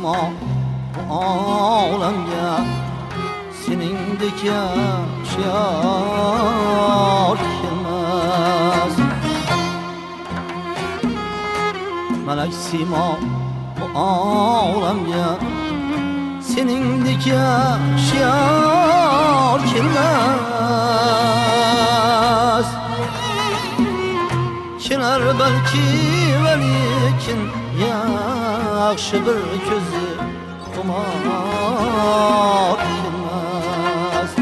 simo bu olamga seningdek yaxshiyor kelmas. Malak simo bu olamga seningdek yaxshiyor kelmas. Kelar balki lekin yaxshi bir ko'zi xumor kelmas.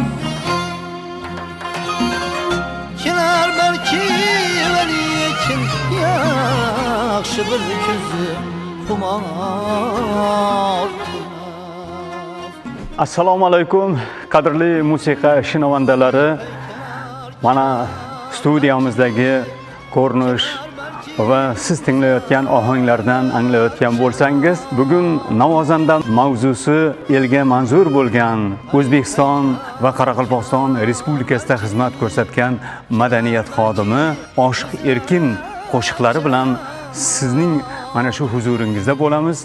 Kelar balki lekin yaxshi bir ko'zi xumor kelmas. Assalomu alaykum qadrli musiqa shinavandalari. Mana studiyamizdagi ko'rinish va siz tinglayotgan ohanglardan anglayotgan bo'lsangiz, bugun Navozanda mavzusi elga manzur bo'lgan O'zbekiston va Qoraqalpog'iston Respublikasida xizmat ko'rsatgan madaniyat xodimi Oshiq Erkin qo'shiqlari bilan sizning mana shu huzuringizda bo'lamiz.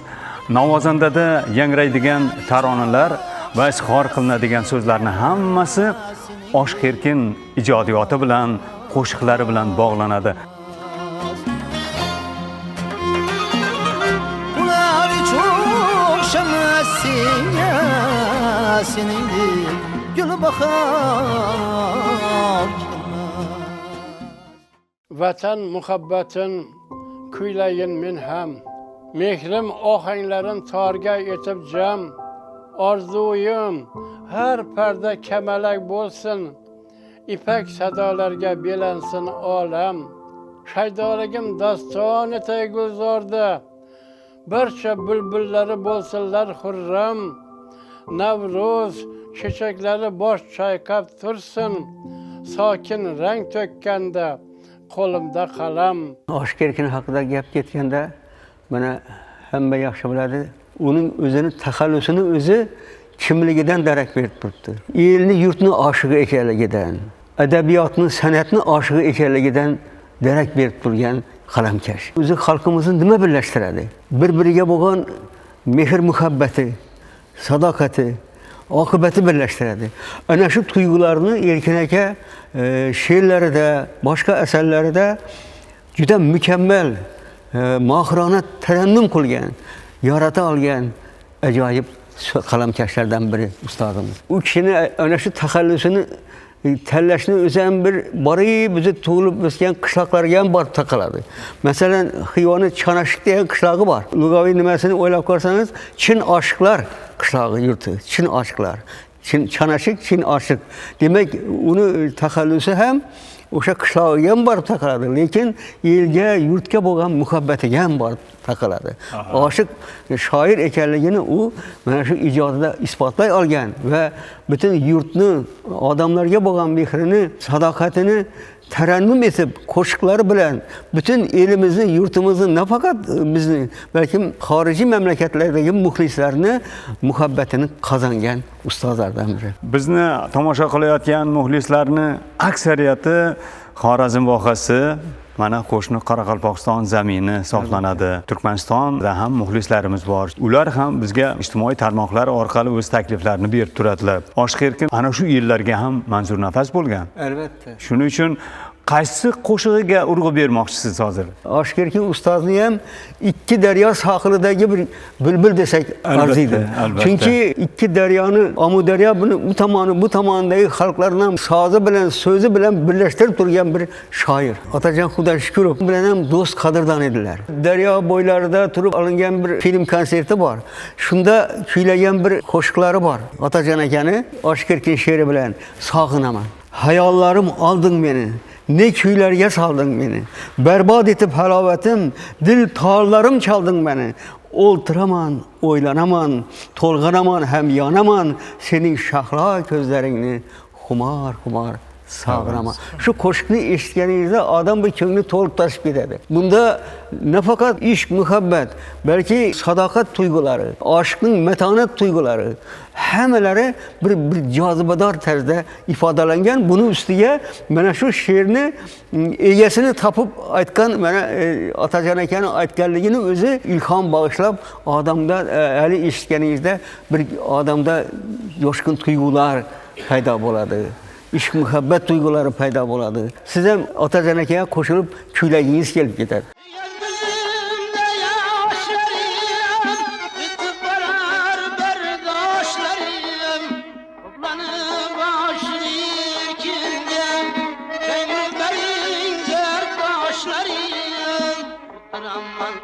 Navozandada yangraydigan taronalar va izhor qilinadigan so'zlarning hammasi Oshiq Erkin ijodiyoti bilan, qo'shiqlari bilan bog'lanadi. Ular çok şemasiya seningdek gul bahor Vatan muhabbatin kuylayin men ham. Mehrim ohanglarin torga etib jam. Orzuyum har parda kamalak bo'lsin. İpek sadolarga belansin olam. Shaydoligim daston etay gulzorda. Barcha bulbullari bo'lsinlar xurram. Navruz chechaklari bosh chayqab tursin. Sokin rang to'kkanda qo'limda qalam. Oshiq Erkin haqida gap ketganda mana hamma yaxshi biladi. Uning o'zini taxallusini o'zi kimligidan darak berib turibdi. Elni yurtni oshig'i ekanligidan, adabiyotni, san'atni oshig'i ekanligidan darak berib turgan qalamkash. O'zi xalqimizni nima birlashtiradi? Bir-biriga bo'lgan mehr muhabbati, sadoqati, oqibati birlashtiradi. Ana shu tuyg'ularni Erkin aka she'rlarida, boshqa asarlarida juda mukammal, mohirona tarannum qilgan, yarata olgan ajoyib qalamkashlardan biri ustozimiz. U kishini ana shu taxallusini tanlashni o'zi ham bir borib bizni tug'ilib o'sgan qishloqlarga ham borib taqaladi. Masalan, Xiyoni Chanashik degan qishlog'i bor. Lugaviy nimasini o'ylab ko'rsangiz, Chin oshiqlar qishlog'i yurti, Chin oshiqlar. Chanashik, Chin oshiq. Demak, uni taxallusi ham o'sha qishlog'iga ham borib taqaladi, lekin elga, yurtga bo'lgan muhabbatiga ham borib taqaladi. Oshiq shoir ekanligini u mana shu ijodida isbotlay olgan va butun yurtni, odamlarga bo'lgan mehrini, sadoqatini tarannum etib, qo'shiqlari bilan butun elimizni, yurtimizni, nafaqat bizni, balkim xorijiy mamlakatlardagi muxlislarni muhabbatini qozongan ustozlardan biri. Bizni tomosha qilayotgan muxlislarni aksariyati Xorazm vohasi, mana qo'shni Qoraqalpog'iston zamini hisoblanadi. Turkmanistonda ham muxlislarimiz bor. Ular ham bizga ijtimoiy tarmoqlar orqali o'z takliflarini berib turadilar. Oshiq Erkin ana shu yillarga ham manzur nafas bo'lgan. Albatta. Shuning uchun qaysi qo'shig'iga urg'u bermoqchisiz hozir? Oshiq Erkin ustozni ham ikki daryo sohilidagi bir bulbul desak arziydi. Chunki ikki daryoni, Amudaryo bu tomondagi xalqlarning so'zi bilan, so'zi bilan birlashtirib turgan bir shoir. Otajon Xudashkurov bilan ham do'st, qadrdon edilar. Daryo bo'ylarida turib olingan bir film konserti bor. Shunda kuylagan bir qo'shiqlari bor. Otajon akani Oshiq Erkin she'ri bilan sog'inaman. Hayollarim olding meni. Ne kuylarga solding meni. Barbod etib halovatim, dil torlarim chalding meni. O'ltiraman, o'ylanaman, to'lg'anaman ham yonaman, sening shahlo ko'zlaringni xumor sog'inaman. Shu qo'shiqni eshitganingizda odam bir ko'ngli to'lib toshib ketadi. Bunda nafaqat ishq, muhabbat, balki sadoqat tuyg'ulari, oshiqning matonat tuyg'ulari hammalari bir jozibador tarzda ifodalangan. Buni ustiga mana shu she'rni egasini topib aytgan, mana Otajon akaning aytganligini o'zi ilhom bag'ishlab, odamda hali eshitganingizda bir odamda yoshqin tuyg'ular paydo bo'ladi. Ishq, muhabbat tuyg'ulari paydo bo'ladi. Siz ham Otajon akaga qo'shilib kuylagingiz kelib ketadi. Gözümde yaşlarım, bitip varar berdaşlarım. Toplanıp başlarken, peygamberin derdaşlarım. Aman,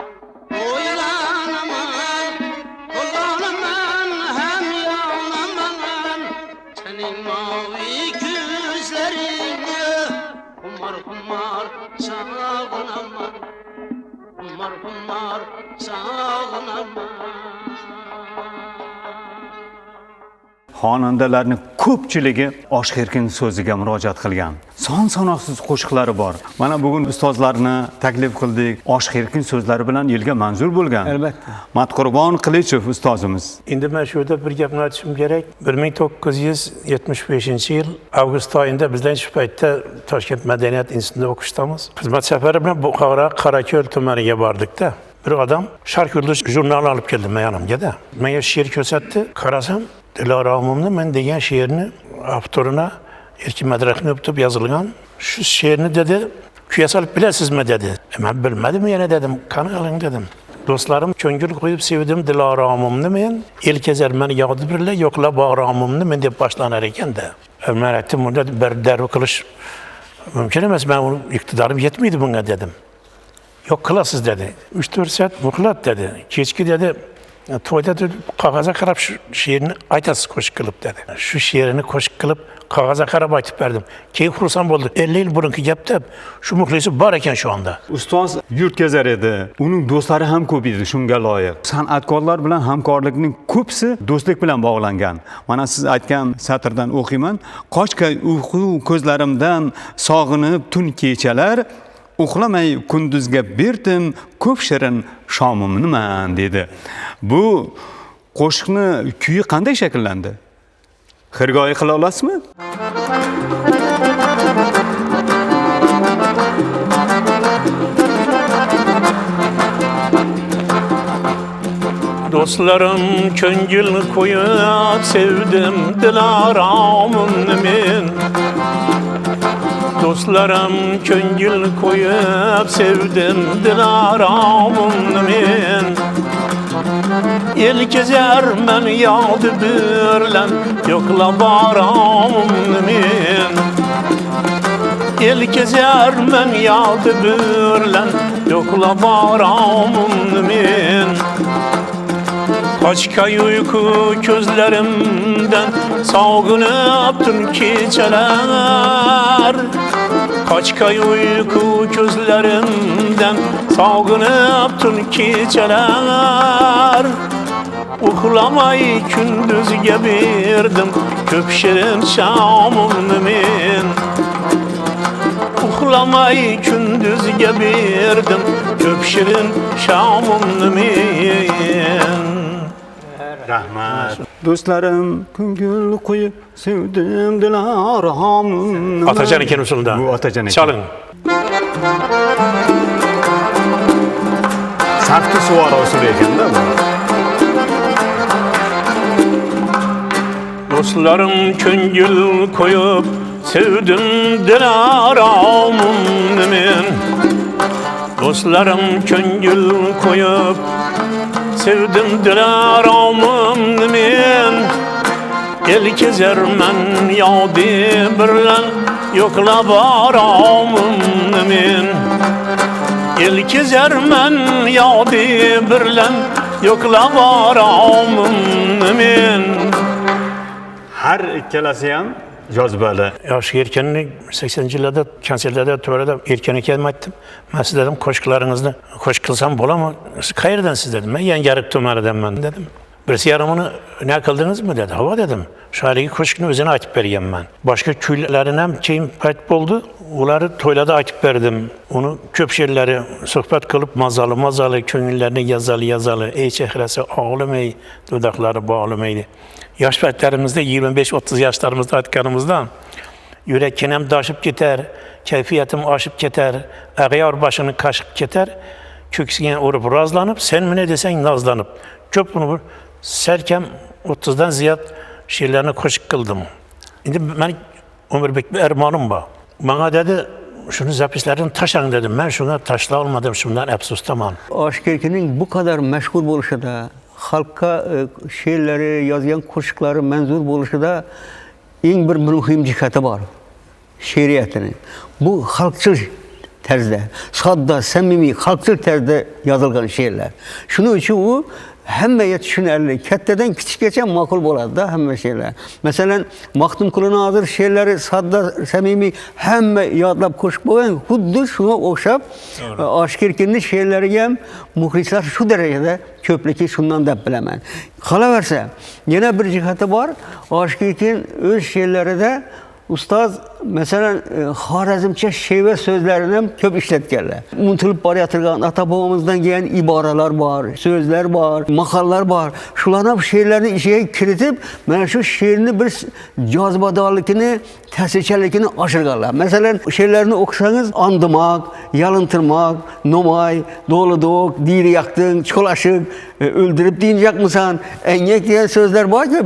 oylanaman, kullanaman, hem yanaman. Senin mavi gözlerine, kumar kumar sağlanaman. Kumar kumar sağlanaman. Xonandalarning ko'pchiligi Oshq Erkin so'ziga murojaat qilgan. Son-sanoqsiz qo'shiqlari bor. Mana bugun ustozlarni taklif qildik. Oshq Erkin so'zlari bilan yilga manzur bo'lgan. Albatta. Matqurbon Qilichov ustozimiz. Endi men shu yerda bir gapni aytishim kerak. 1975-yil avgust oyida bizdan shu paytda Toshkent madaniyat institutida o'qishdamiz. Xizmat safari bilan Buxoro Qorako'l tumaniga bordik-da. Bir odam Sharq yulduz jurnalini olib keldi men yonimga-da. Menga she'r ko'rsatdi. Qarasam, Diloramimni men degan she'rni avtorina Erkin Madrahimov deb yozilgan. Shu she'rni dedi, kuya solib bilasizmi dedi. Men bilmadim yana dedim. Qani qiling dedim. Do'stlarim ko'ngil qo'yib sevdim Diloramimni men, el kezar meni yog'di birla yo'qlab bag'ramimni men deb boshlanar ekanda. Men aytdim, bunda bir darv qilish mumkin emas, men iqtidorim yetmaydi bunga dedim. Yo'q qilasiz dedi. 3-4 soat muhlat dedi. Kechki dedi, to'yda qog'ozga qarab shu she'rni aytasiz qo'shiq qilib dedi. Shu she'rini qo'shiq qilib qog'ozga qarab aytib berdim. Keyin xursand bo'ldi. 50 yil burungi gap deb shu muxlisi bor ekan shu anda. Ustoz yurt kezar edi. Uning do'stlari ham ko'p edi, shunga loyiq. San'atkorlar bilan hamkorlikning ko'psi do'stlik bilan bog'langan. Mana siz aytgan satrdan o'qiyman. Qochka uyqu ko'zlarimdan sog'inib tun kechalar, uxlamay kunduzga berdim ko'p shirin shomimniman dedi. Bu qo'shiqni kuyi qanday shakllandi? Xirgoyi qila olasizmi? Dostlarım ko'ngil qo'yib sevdim Diloramimni men. Dostlarım ko'ngil qo'yib sevdim Diloramimni men. El kezar men yog'di birlan yo'qlab bag'ramimni men. El kezar men yog'di birlan yo'qlab bag'ramimni men. Qochka uyqu ko'zlarimdan sog'inib tun kechalar. Qochka uyqu ko'zlarimdan sog'inib tun kechalar. Uxlamay kunduzga berdim ko'p shirin shomimni men. Uxlamay kunduzga berdim ko'p shirin shomimni men. Rahmat. Do'stlarim ko'ngil qo'yib sevdim Diloramimni. Otajon ekan usulda. Bu Otajon ekan. Chaling. Safti suvora usuli ekanda bu. Dostlarım ko'ngil qo'yib sevdim Diloramimni men. Dostlarım ko'ngil qo'yib sevdim Diloramimni men. El kezar men yog'di birlan yo'qlab bag'ramimni men. El kezar men yog'di birlan yo'qlab bag'ramimni men. Har ikkalasi ham jozibali. Yosh Erkinni 80-yillarda konsertlarda to'rada Erkin akaga aytdim. Men siz dedim qo'shiqlaringizni qo'shiq qilsam bo'ladimi? Siz qayerdansiz dedim. Men Yangiariq tumanidanman dedim. Birisi yarımını ne kıldınız mı dedi. Hava dedim. Şairgi koşkunu özüne açıp bergen ben. Başka köylerin hem şeyim payıp oldu. Onları toylada açıp verdim. Onu köp şerleri sohbet kılıp mazalı köngüllerini yazalı. Ey çehresi ağlamayı, dudakları bağlamaydı. Yaş paytlarımızda 25-30 yaşlarımızda atkanımızdan yürek kinem daşıp gider, keyfiyetim aşıp gider, ağıyar başını kaşıp gider, köksüne orup razlanıp, sen mi ne desen nazlanıp. Köp bunu serkem 30'dan ziyad şiirlerini koşuk kıldım. Şimdi ben Ömür Bek bir ermanım var. Bana dedi, şunu zapislerini taşan dedim. Ben şuna taşla olmadım, şundan efsustamam. Aşık Erkin'in bu kadar meşgul oluşu da, halka şiirleri, yazılan koşukları menzur oluşu da en bir mühim cihati var. Şiiriyetinin. Bu halkçıl tarzda, sadda, samimi, halkçıl tarzda yazılgan şiirler. Şunun için o hemme düşünerli, ketteden kichikgacha ma'qul bo'ladi-da hamma şeyler. Mesela Maxtum Qulunozir şiirleri sadda, samimi, hamma yodlab qo'shib qo'ygan, xuddi shunga o'xshab Aşık Erkinning şiirlariga ham muxlislar shu darajada ko'pligi shundan deb bilaman. Qolaversa, yana bir jihati bor. Aşık Erkin o'z şiirlarida ustoz mesela Xorazmcha sheva so'zlarini ham ko'p ishlatganlar. Unutilib borayotgan ota-bobomizdan kelgan iboralar bor, so'zlar bor, maqollar bor. Shularni ham she'rlarni ichiga kiritib, mana shu she'rni bir jozibadorligini, ta'sirchanligini oshirganlar. Masalan, she'rlarni o'qisangiz, andimak, yalıntirmak, nomay, doludoq, diri yaktın, çikolaşık, öldürüp deyinecekmisan, engek diye sözler var ki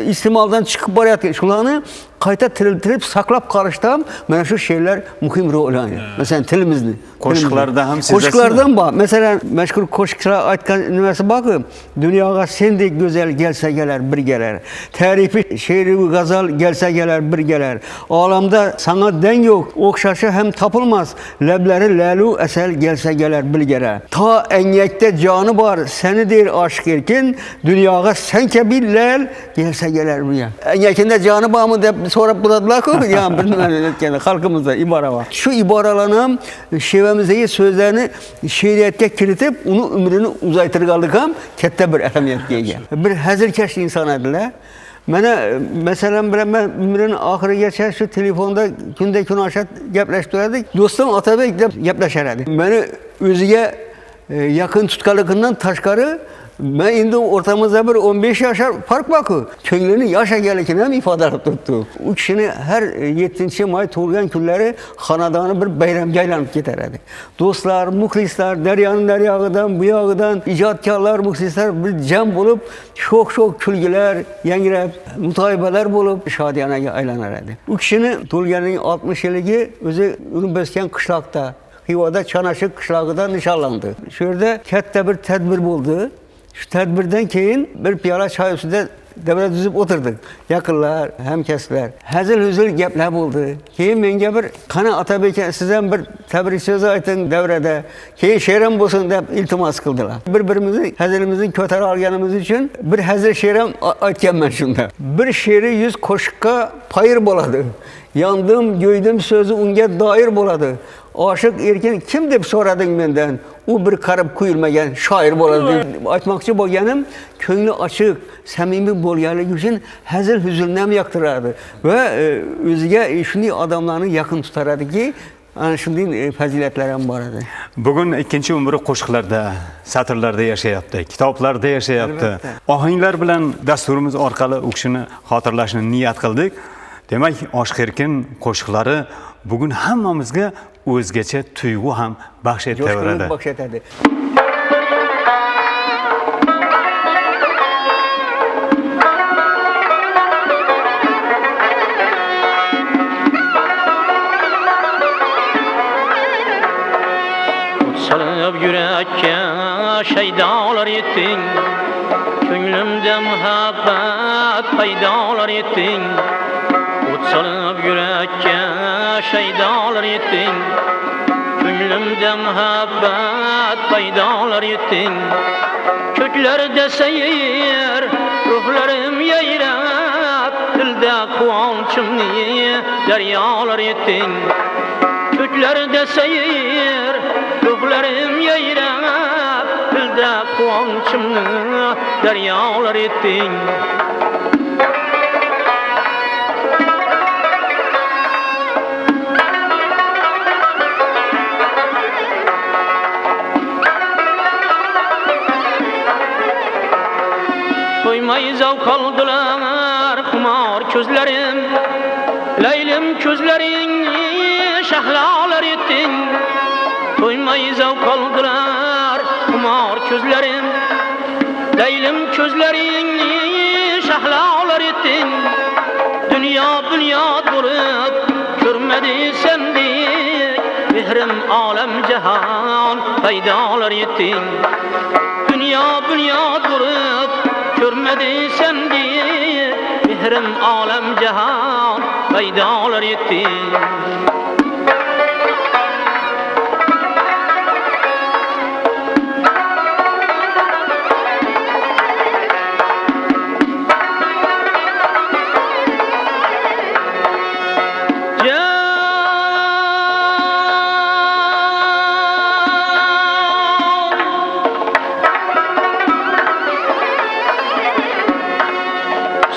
istimaldan çıkıp borayotgan. Shularni qayta tiriltirib, saqlab qarashda mana shu she'rlar muhim rol o'ynaydi. Masalan, tilimizni. Qo'shiqlarda ham sezasizmi? Qo'shiqlardan bor. Masalan, mashhur qo'shiqchilar aytgan nimasi borku, dunyoga sendek go'zal kelsa kelar, bir kelar. Tarifi she'ri va g'azal kelsa kelar, bir kelar. Olamda sana deng yo'q, o'xshashi ham topilmas. Lablari lalu asal kelsa kelar, bir kelar. Ta engakda joni bor, seni der Aşık Erkin, dunyoga sen kabi lal kelsa kelar bu ya. Engakında joni bormi deb so'rab turadilar-ku, yani bir nimani aytganda xalqimizda ibora bor. Shu iboralarni ham shevamizdagi so'zlarni she'riyatga kiritib, uni umrini uzaytirganlik ham katta bir ahamiyatga ega. Bir hazilkash inson edilar. Mana masalan bilan men umrining oxirigacha shu telefonda kunda kun oshat gaplashib turardik. Do'stim Otabek deb gaplashar edi. Meni o'ziga yaqin tutganligidan tashqari ben endi o'rtamizda bir 15 yoshlar farq bor-ku. Ko'nglini yashaganligini ham ifodalab turibdi. U kishini har 7-may tug'ilgan kunlari xonadoni bir bayramga aylanib ketar edi. Do'stlar, muxlislar, daryoning daryog'idan, bu yog'idan ijodkorlar, muxlislar bir jam bo'lib, sho'x-sho'x kulgilar, yangrab, mutoyibalar bo'lib shodiyonaga aylanar edi. U kishini tug'ilganining 60 yilligi o'zi uni o'sgan qishloqda, Xivoda Chanaşık qishlog'ida nishonlandi. Shu yerda katta bir tadbir bo'ldi. Şu tedbirden keyin bir piyola choy ustida davra tuzib o'tirdik. Yaqinlar, hamkasblar, hazil huzul gaplar bo'ldi. Keyin menga bir qani Otabek siz ham bir tabrik so'zi ayting davrada. Keyin she'rim bo'lsin deb iltimos qildilar. Bir-birimizni hazilimizni ko'tara olganimiz uchun bir hazil she'rim aytganman shunda. Bir she'ri 100 qo'shiqqa payir bo'ladi. Yandım, göydüm sözü unga doir bo'ladi. Aşık Erkin kim deb so'rading mendan? U bir qarab qo'yilmagan shoir bo'ladi deb aytmoqchi bo'lganim, ko'ngli ochiq, samimiy bo'lganligi uchun hazil huzulni ham yoqtiradi va o'ziga shunday odamlarni yaqin tutaradiki, ana shunday fazilatlar ham bor edi. Bugun ikkinchi umri qo'shiqlarda, satrlarda yashayapti, kitoblarda yashayapti. Ohanglar bilan dasturimiz orqali u kishini xotirlashni niyat qildik. Demak, Aşık Erkin qo'shiqlari bugun hammamizga o'zgacha tuyg'u ham baxsh etaveradi. Baxsh etadi. Salıb yürekке şeydalar ettin, Könlümde muhabbet paydalar ettin. Salıb yürekke şeydalar ettin, Könlümde muhabbet paydalar ettin. Köklerde seyir, ruhlarım yayrab, Dilde kuvancımni deryalar ettin. Köklerde seyir, ruhlarım yayrab, Dilde kuvancımni deryalar ettin. Toymay zavk aldılar xumar közlerim, Leylim közlerini şahlalar ettin. Toymay zavk aldılar xumar közlerim, Leylim közlerini şahlalar ettin. Dünya bünyat bulup görmedi sendik, Mihrim alem cehan paydalar ettin. Dünya bünyat bulup görmedi sendik, Mihrim alem cehan paydalar ettin.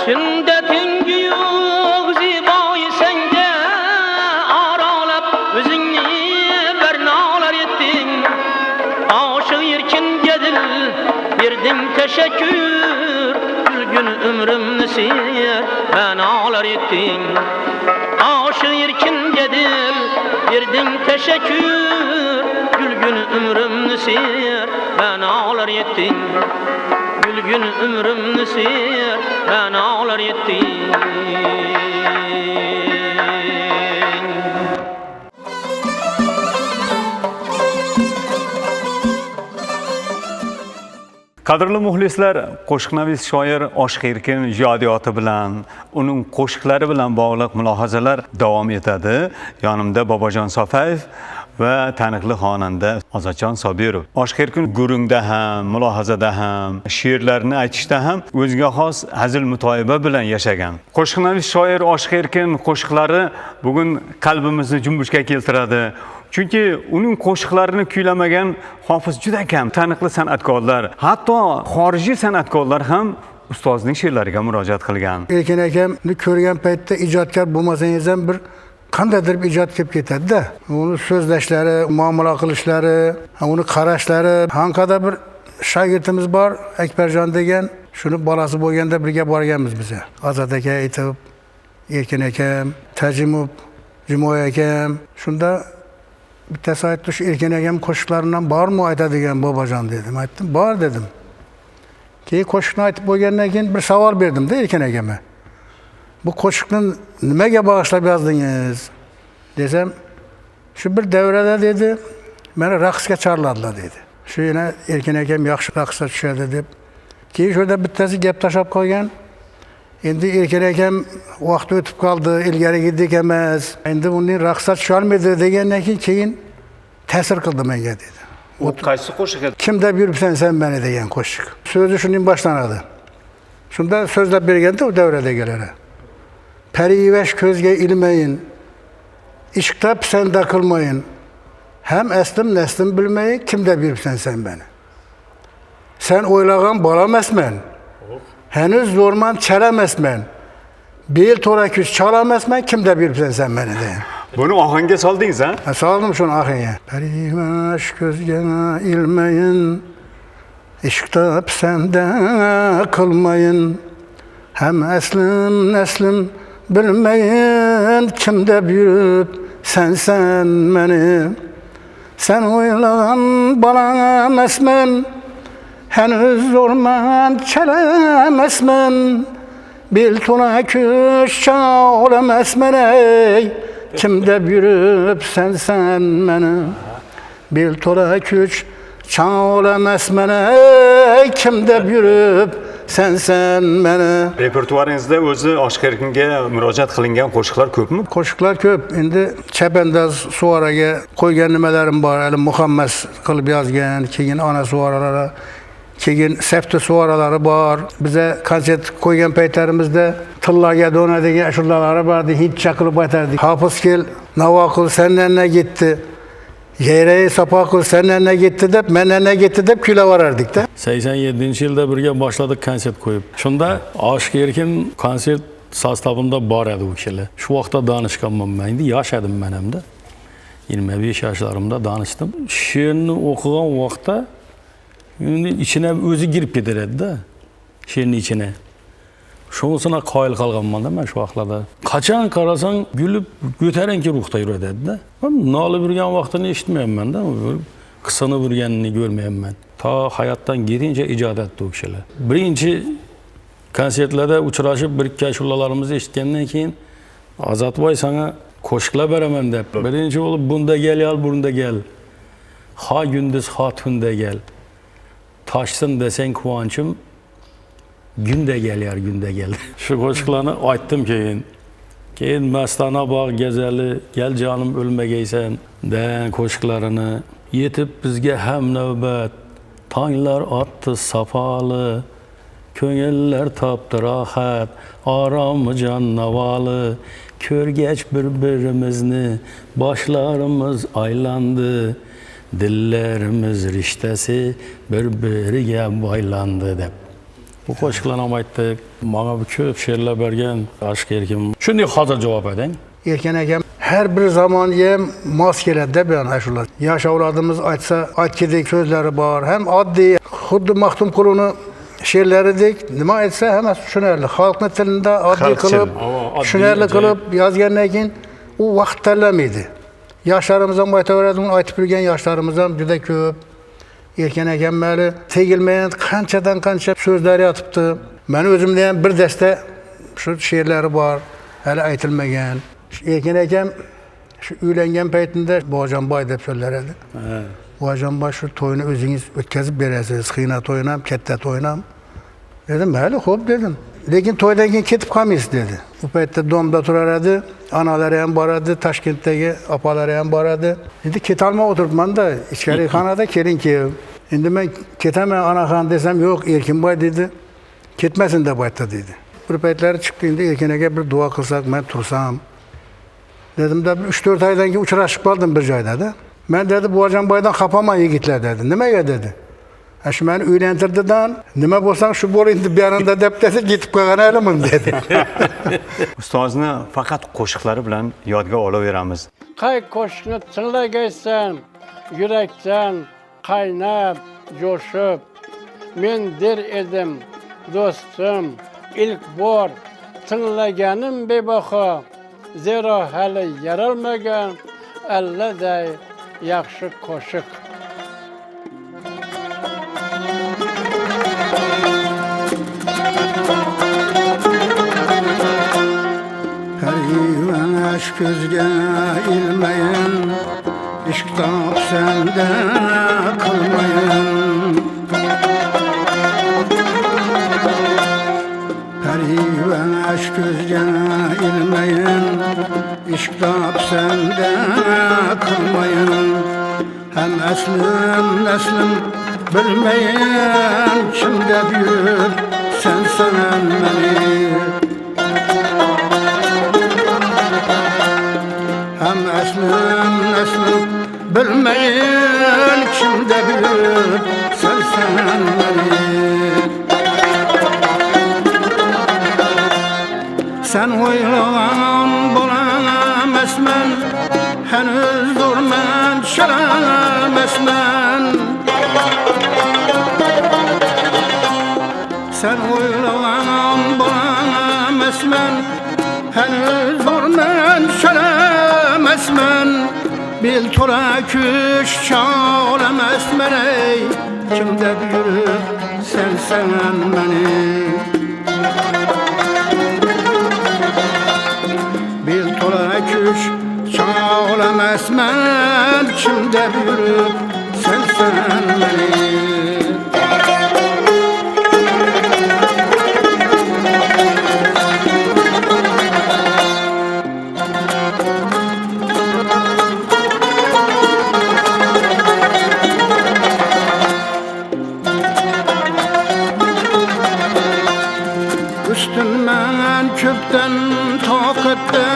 Sündetin güyük zibayı sende aralap özünü bernalar ettin. Aşık yerken gedil verdin teşekkür, Gülgün ömrümnü sir benalar ettin. Aşık yerken gedil verdin teşekkür, Gülgün ömrümnü sir benalar ettin. Gülgün ömrümnü sir benalar ettin. Qadrli muxlislar, qo'shiqnavis shoir Oshiq Erkin ijodiyoti bilan, uning qo'shiqlari bilan bog'liq mulohazalar davom etadi. Yonimda Bobojon Sofayev va taniqli xonanda Ozodjon Sobirov. Oshiq Erkin gurungda ham, mulohazada ham, she'rlarni aytishda ham o'ziga xos hazil mutoyiba bilan yashagan. Qo'shiqnavis shoir Oshiq Erkin qo'shiqlari bugun qalbimizni junbushga keltiradi. Chunki uning qo'shiqlarini kuylamagan hofiz juda kam. Taniqli san'atkorlar, hatto xorijiy san'atkorlar ham ustozning she'rlariga murojaat qilgan. Erkin akamni ko'rgan paytda ijodkor bo'lmasangiz ham bir qandaydir bir ijod kelib ketadi-da. Uni so'zlashlari, muomala qilishlari, uni qarashlari, Anqada bir shogirdimiz bor, Akbarjon degan, shuni bolasi bo'lganda birga borganmiz biz. Ozod aka aytib, Erkin akam, Tajimov, Jumoy akam, shunda bittasi aytdi, shu Erkin akam qo'shiqlaridan bormi aytadigan Bobojon dedim. Aytdim, bor dedim. Keyin qo'shiqni aytib bo'lgandan keyin bir savol berdim-da Erkin akama. Bu qo'shiqni nimaga bag'ishlab yozdingiz? Desam, shu bir davrada dedi, meni raqsga chorladilar dedi. Shu yana Erkin akam yaxshi raqsga tushadi deb. Keyin shunda bittasi gap tashlab qo'ygan. Endi Erkin akam vaqt o'tib qoldi, ilgarigidek emas. Endi uning raqsga tusha olmaydi degandan keyin ta'sir qildi menga dedi. U qaysi qo'shiq edi? Kimda yuribsan sen meni degan qo'shiq. So'zi shundan boshlanadi. Shunda so'zlab berganda u davradagilara. Parivash ko'zga ilmayin, ishqda pisanda qilmayin. Ham aslim naslim bilmayin, kimda yuribsan sen meni. Sen o'ylagan bola emasman. Henüz zo'rman, chala emasman. Bel to'ra kuch chala emasman, kimda yuribsan sen meni degan. Buni ohangga soldingiz, ha? Soldim shuni ohangga. Parivash ko'zga ilmayin, ishqda pisanda qilmayin. Ham aslim naslim bilmayin, kimda yurib sen meni. Sen o'ylagan bola emasman. Henüz zo'rman, chala emasman. Bel to'la kuch chala emasman ey. Kimda yurib sen meni. Bel to'la kuch chala emasman ey. Kimda yurib sen meni. Repertuaringizda o'zi Oshiq Erkinga murojaat qilingan qo'shiqlar ko'pmi? Qo'shiqlar ko'p. Endi Chapandaz suvaraga qo'ygan nimalarim bor. Ali Muhammad qilib yozgan, keyin ona suvaralari, keyin Safti suvaralari bor. Biza konsert qo'ygan paytlarimizda Tillarga do'na degan ashullalari bor edi. Hit chaqirib aytardik. Hofiz kel, Navoqul sendan gitti. Yeyreyi sapakıl senden ne gitti deb, menden ne gitti deb kuylaverardik da. 87-yilda birga boshladik konsert qo'yib. Shunda Oshiq Erkin konsert sostavida bor edi u kishilar. Shu vaqtda danishganman men. Endi yosh edim men hamda. 25 yoshlarimda danishdim. She'rni o'qigan vaqtda endi ichine o'zi girib ketar edi-da. She'rni ichine. Shunisiga qoyil qolganman-da men shu vaqtlarda. Qachon qarasang gulib ko'tarinki ruhda yuradi-da. Men nolib yurgan vaqtini eshitmayapman-da. Qisini yurganini ko'rmayapman. Ta hayotdan ketincha ijod etdi u kishilar. Birinchi konsertlarda uchrashib bir ikki ashulalarimizni eshitgandan keyin Azatboy sana qo'shiqlar beraman deb. Birinchi bo'lib bunda gel. Ha gündüz ha tunda gel. Taşsın desang quvonchim günde gel. Shu qo'shiqlarni aytdim keyin. Keyin Mastana bog' gazali, gel canım o'lmagaysan degan qo'shiqlarini yetib bizga ham navbat. Tonglar otdi safoli, ko'ngillar topdi rohat, oromi jon navoli. Ko'rgach bir-birimizni boshlarimiz aylandi. Dillarimiz rishtasi bir-biriga boylandi deb. Bu qo'shiqlarni ham aytdik. Menga bu ko'p she'rlar bergan Oshiq Erkin. Shunday hozir javob eding. Erkin akam her bir zaman hem mos keladi deb yani shular. Yosh avlodimiz aytsa, aytgidek so'zlari bor. Hem oddiy, xuddi Maxtum Qul'ning she'rlaridek nima aytsa hammasi tushunarli. Xalqning tilida oddiy qilib, tushunarli qilib yozgandan keyin u vaqt tanlamaydi. Yoshlarimiz ham aytaveradi, uni aytib yurgan yoshlarimiz ham juda ko'p. Erkin akam mali tegilmagan qanchadan qancha so'zlar yotibdi. Men o'zimda ham bir dasta shu she'rlari bor, hali aytilmagan. Erkin akam shu uylangan paytida Bojanboy deb so'zlaradi. Bojanboy shu to'yni o'zingiz o'tkazib berasiz, xiyna to'yini ham, katta to'yini ham. Dedim, "Mayli, xo'p" dedim. Lekin to'ydan keyin ketib qolmaysiz dedi. Bu paytda domda turar edi, analari ham bor edi, Toshkentdagi opalari ham bor edi. Endi ketolmay o'tiribman-da, ichkari xonada keling kel. Endi men ketaman anaxon desam, "Yo'q, Erkinboy" dedi. "Ketmasin" deb aytdi dedi. Bir paytlari chiqdi, endi Erkin aka bir duo qilsak, men tursam. Dedimda 3-4 oydan keyin uchrashib qoldim bir joyda-da. Men dedi, "Bojanboydan xafaman yigitlar" dedi. "Nimaga?" dedi. Shu meni uylantirdidan, "Nima bo'lsang shu bo'l endi bu yerda" deb desa, ketib qolgan edim dedi. Ustozni faqat qo'shiqlari bilan yodga olaveramiz. Qay qo'shiqni tinglagaysan, yurakdan qaynab, jo'shib. Men der edim, do'stim, ilk bor tinglaganim bebaho. Zero hali yaralmagan alladay yaxshi qo'shiq. Perivan aşk gözge ilmeyin, işktap sende kılmayın. Perivan aşk gözge ilmeyin, işktap sende kılmayın. Hem eslim neslim bilmeyin, kimde büyür sen seven beni. Hem eslim neslim bilmeyin, kimde büyür sen seven beni. Sen oylanan bulan esmen, henüz durman şaran esmen. Sen oylanan bulan esmen, henüz durman şaran esmen. Bil tora küş çağlam esmen ey, kimde büyür sen seven beni. Bil tora küş çağlam esmen, kimde büyür sen seven beni. Üstünmen köpten tokatda,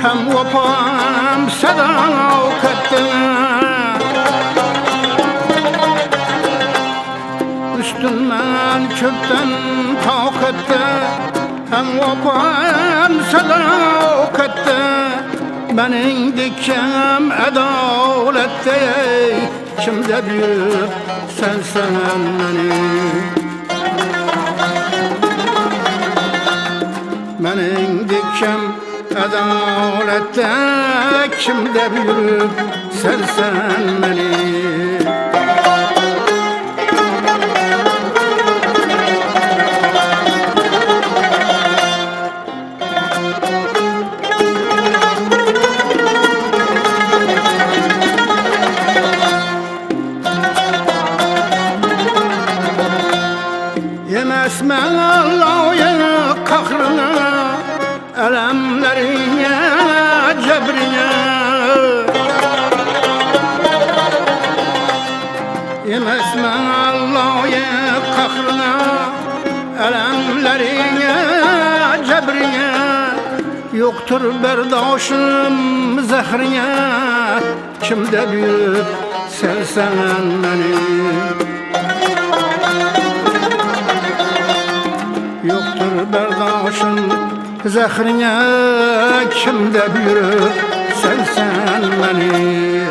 hem vapam sadavkatda. yapan sadakatde benim dikem adalette kimde büyük sen benim dikem adalette kimde büyük sen beni. Yemesmen Allah'ın kahrına, elemlerine, cebrine. Yemesmen Allah'ın kahrına, elemlerine, cebrine. Yoktur berdaşım zehrine, kimde büyük sen beni. Yoktur berdaşın zehrine, kimde büyük sen beni.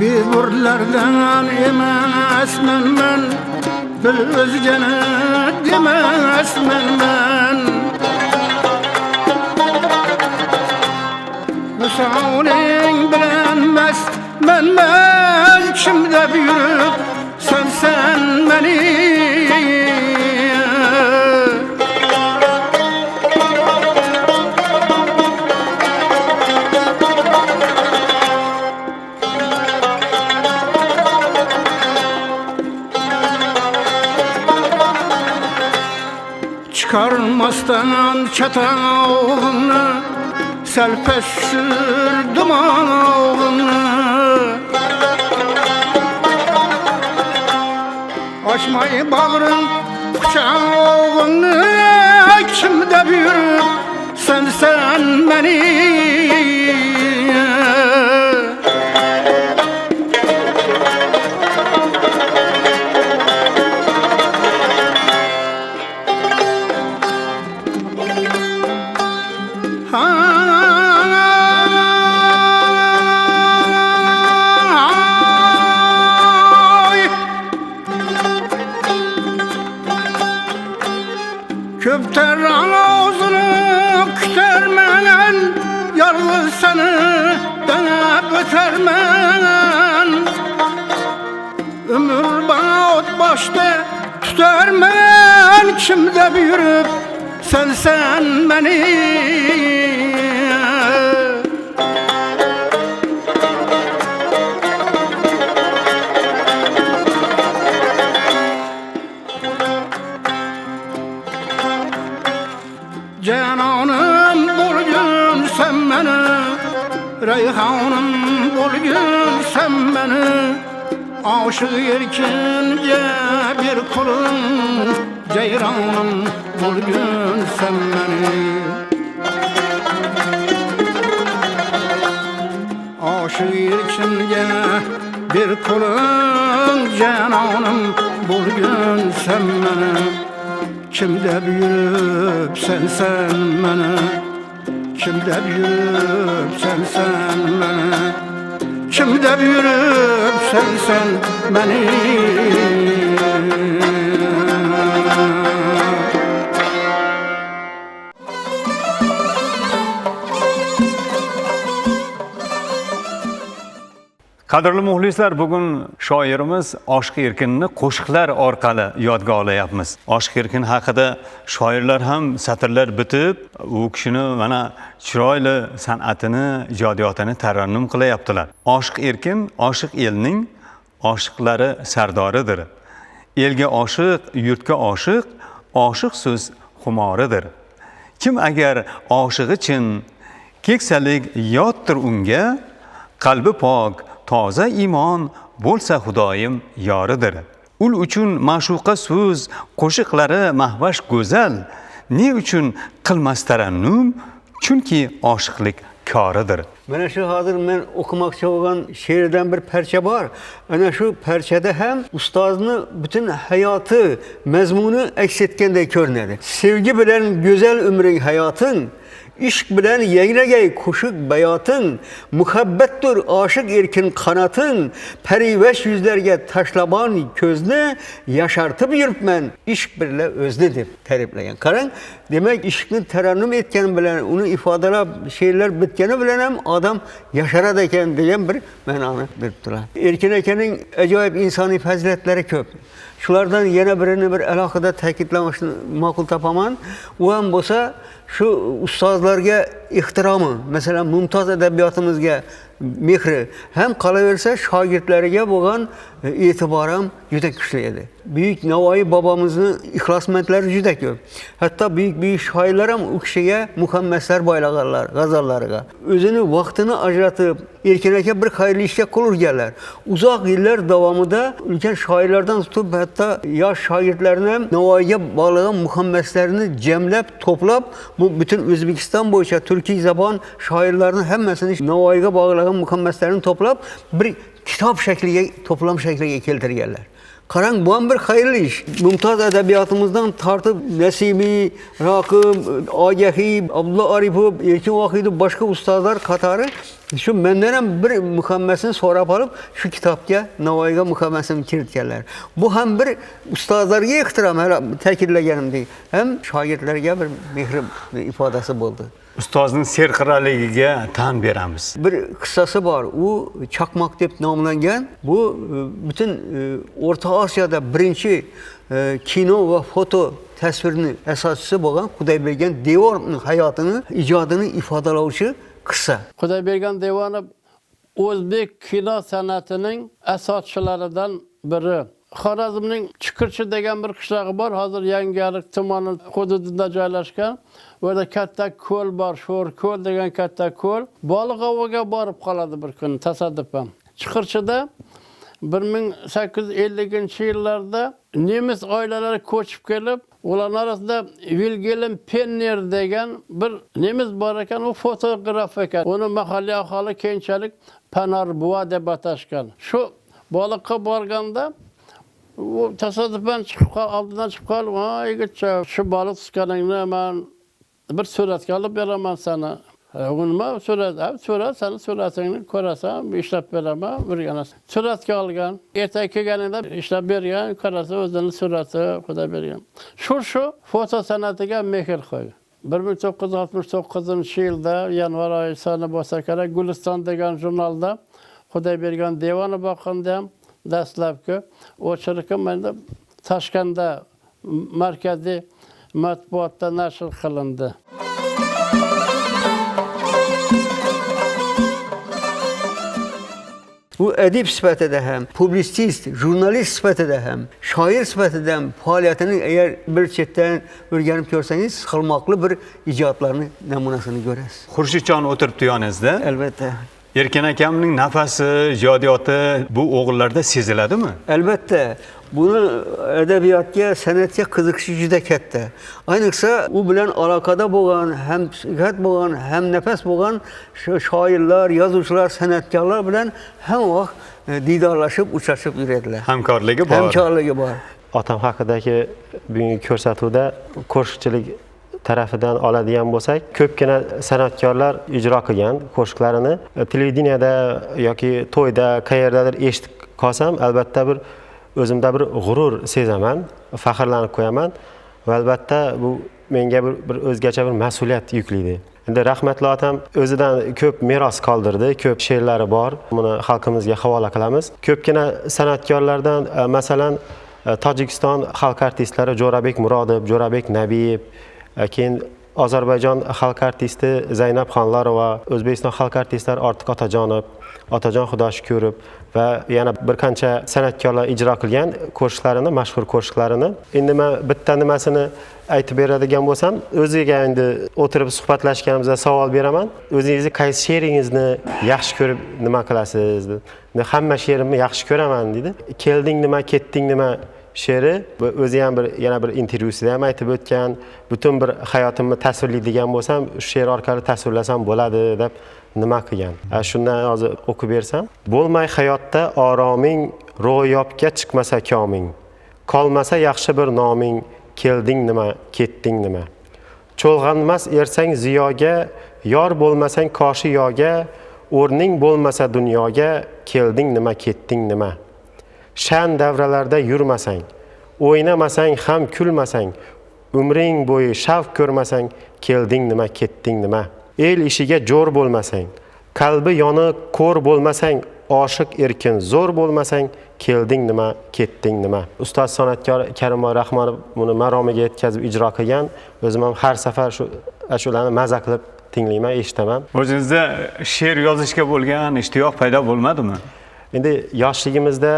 Bir burlardan emesmen ben, bir özgene demesmen ben. Müsauling bilenmez ben kimde büyük sen beni. Çıkarmastan çatağını, selpes sürdüm ağını. Açmayı bağrın kucağını, kimde büyük sen beni. Köpter ağzını kütermen, yalnız seni denep ötermen. Ömür bana ot başta tutarmen, kimde büyürüp sen beni. Cananım bulgun sen beni, reyhanım bulgun sen beni. Aşık erkince bir kulun, ceyranım bulgun sen beni. Aşık erkince bir kulun, cananım bulgun sen beni. Kimde büyüp sen beni, kimde büyüp sen beni, kimde büyüp sen beni. Qadrli muxlislar, bugun shoirimiz Oshiq Erkinni qo'shiqlar orqali yodga olyapmiz. Oshiq Erkin haqida shoirlar ham satrlar bitib, u kishini mana chiroyli san'atini, ijodiyotini tarannum qilyaptilar. Oshiq Erkin oshiq elning oshiqlari sardoridir. Elga oshiq, yurtga oshiq, oshiq so'z xumoridir. Kim agar oshig'i chin, keksalik yotdir unga, qalbi pok, toza iymon bo'lsa Xudoyim yoridir. ul uchun ma'shuqa so'z qo'shiqlari mahvash go'zal, ne uchun qilmas tarannum, chunki oshiqlik koridir. Mana shu hozir men o'qimoqchi bo'lgan she'rdan bir parcha bor. Ana shu parchada ham ustozning butun hayoti, mazmuni aks etgandek ko'rinadi. Sevgi bilan go'zal umring hayoting, ishq bilan yangragay qo'shiq bayoting, muhabbatdir oshiq erkin qanoting, parivash yuzlarga tashlabon ko'zni yashartib yuribman, ishq bilan o'zni deb ta'riflagan. Qarang, demak ishqni tarannum etgani bilan, uni ifodalab she'rlar bitgani bilan ham odam yasharadi ekan degan bir ma'noni berib turadi. Erkin akaning ajoyib insoniy fazilatlari ko'p. Shulardan yana birini bir alohida ta'kidlamashni ma'qul topaman. U ham bo'lsa shu ustozlarga ehtiromi, masalan mumtoz adabiyotimizga mehri ham qolaversa shogirdlariga bo'lgan e'tibor ham juda kuchli edi. Buyuk Navoiy bobomizni ixlosmandlari juda ko'p. Hatto buyuk shoirlar ham u kishiga muhammaslar boylaganlar g'azallariga. O'zini vaqtini ajratib, Erkin aka bir xayrli ishga qo'l urganlar. Uzoq yillar davomida ulkan shoirlardan tutib hatto yosh shogirdlarni ham Navoiyga bog'lagan muhammaslarini jamlab, to'plab, bu butun O'zbekiston bo'yicha turkiy zabon shoirlarning hammasini Navoiyga bog'lagan muhammaslarini to'plab bir kitob shakliga, to'plam shakliga keltirganlar. Qarang, bu ham bir xayrli ish. Mumtoz adabiyotimizdan tortib Nasibiy, Roqib, Ogahiy, Abdulla Aripov, Erkin Vohidov boshqa ustozlar qatori shu mendan ham bir muhammasini so'rab olib, shu kitobga Navoiyga muhammasini kiritganlar. Bu ham bir ustozlarga ehtirom, ta'kidlaganimdek, ham shogirdlarga bir mehr ifodasi bo'ldi. Ustozning serqirraligiga tan beramiz. Bir qissasi bor. U Chaqmoq deb nomlangan. Bu butun O'rta Osiyoda birinchi kino va foto tasvirni asoschisi bo'lgan Xudoybergan Devorning hayotini, ijodini ifodalovchi qissa. Xudoybergan Devonov o'zbek kino san'atining asoschilaridan biri. Xorazmning Chukirchi degan bir qishlog'i bor, hozir Yangiariq tumani hududida joylashgan. Orada katta ko'l bor, Sho'r ko'l degan katta ko'l. Baliq oviga borib qoladi bir kun tasodifan. Chukirchida 1850-yillarda nemis oilalari ko'chib kelib, ular orasida Wilhelm Penner degan bir nemis bor ekan, u fotograf ekan. Uni mahalliy aholi keyinchalik Panar buva deb atashgan. Shu baliqqa borganda u tasodifan oldidan chiqib qolib, "Yigitcha, shu baliq tutganingni men bir suratga olib beraman sana." Nima surat? Surat, seni suratingni ko'rasan, ishlab beraman, o'rganasan. Suratga olgan, ertaga kelganida ishlab bergan, qarasa o'zini surati Xudo bergan. Shu foto san'atiga mehr qo'ygan. 1969-yilda yanvar oyi soni bo'lsa kerak, Guliston degan jurnalda Xudoybergan Devonov haqida ham dastlabki o'chirishim menda Toshkentda markaziy matbuotda nashr qilindi. Bu adib sifatida ham, publitsist, jurnalist sifatida ham, shoir sifatida ham faoliyatini agar bir chetdan o'rganib ko'rsangiz, xilmoqli bir ijodlarning namunasini ko'rasiz. Xurshidjon o'tiribdi yoningizda. Albatta. Erkin akamning nafasi, ijodiyoti bu o'g'illarda seziladimi? Albatta. Buni adabiyotga, san'atga qiziqishi juda katta. Ayniqsa u bilan aloqada bo'lgan, ham sihat bo'lgan, ham nafas bo'lgan shoirlar, yozuvchilar, san'atkorlar bilan hamma vaqt diydorlashib, uchrashib yuradilar. Hamkorligi bor. Hamkorligi bor. Otam haqidagi bugungi ko'rsatuvda qo'shiqchilik tarafidan oladigan bo'lsak, ko'pgina san'atkorlar ijro qilgan qo'shiqlarini televideniyada yoki to'yda qayerdadir eshitib qolsam, albatta bir o'zimda bir g'urur sezaman, faxrlanib qo'yaman va albatta bu menga bir o'zgacha bir mas'uliyat yuklaydi. Endi rahmatli otam o'zidan ko'p meros qoldirdi, ko'p she'rlari bor. Buni xalqimizga havola qilamiz. Ko'pgina san'atkorlardan, masalan, Tojikiston xalq artistlari Jo'rabek Murodov, Jo'rabek Nabiyev, keyin Ozarbayjon xalq artisti Zaynab Xonlarova, O'zbekiston xalq artistlari Ortiq Otajonov, Otajon Xudoshukurov va yana bir qancha san'atkorlar ijro qilgan qo'shiqlarini, mashhur qo'shiqlarini. Endi men bitta nimasini aytib beradigan bo'lsam, o'ziga endi o'tirib suhbatlashganimizda savol beraman. O'zingizni qaysi she'ringizni yaxshi ko'rib nima qilasiz? Hamma she'rimni yaxshi ko'raman dedi. Kelding nima, ketding nima she'ri o'zi ham yana bir intervyusida ham aytib o'tgan, butun bir hayotimni tasvirlaydigan bo'lsam, shu she'r orqali tasvirlasam bo'ladi deb nima qilgan. Shundan hozir o'qib bersam, bo'lmay hayotda oroming, ro'yobga chiqmasa koming. Qolmasa yaxshi bir noming, kelding nima, ketding nima. Cho'lg'anmas ersang ziyoga, yor bo'lmasang qoshi yoga, o'rning bo'lmasa dunyoga, kelding nima, ketding nima. Shan davralarda yurmasang, o'ynamasang ham kulmasang, umring bo'yi shavq ko'rmasang, kelding nima, ketding nima. El ishiga jo'r bo'lmasang, qalbi yoni ko'r bo'lmasang, oshiq erkin zo'r bo'lmasang, kelding nima, ketding nima. Ustoz san'atkor Karimboy Rahmonov buni maromiga yetkazib ijro qilgan. O'zim ham har safar shu ashularni maza qilib tinglayman, eshitaman. O'zingizda she'r yozishga bo'lgan ishtiyoq paydo bo'lmadimi? Endi yoshligimizda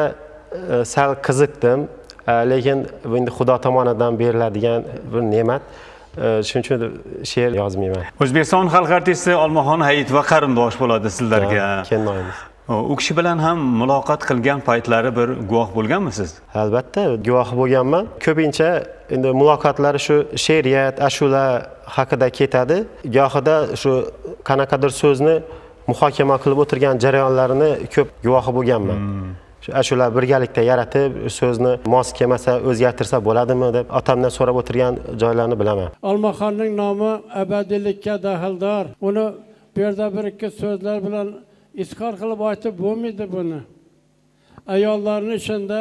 sal qiziqdim, lekin bu endi Xudo tomonidan beriladigan bir ne'mat. Shuning uchun she'r yozmayman. O'zbekiston xalq artisti Olmaxon Hayitova qarindosh bo'ladi sizlarga. Kennoyimiz. U kishi bilan ham muloqot qilgan paytlari bir guvoh bo'lganmisiz? Albatta, guvoh bo'lganman. Ko'pincha endi muloqotlari shu she'riyat, ashula haqida ketadi. Gohida shu qanaqadir so'zni muhokama qilib o'tirgan jarayonlarini ko'p guvohi bo'lganman. Shu ashular birgalikda yaratib, so'zni mos kelmasa o'zgartirsa bo'ladimi deb otamdan so'rab o'tirgan joylarni bilaman. Olmaxonning nomi abadiylikka daxldor. Uni bu yerda bir ikki so'zlar bilan izhor qilib aytib bo'lmaydi buni. Ayollarning ichida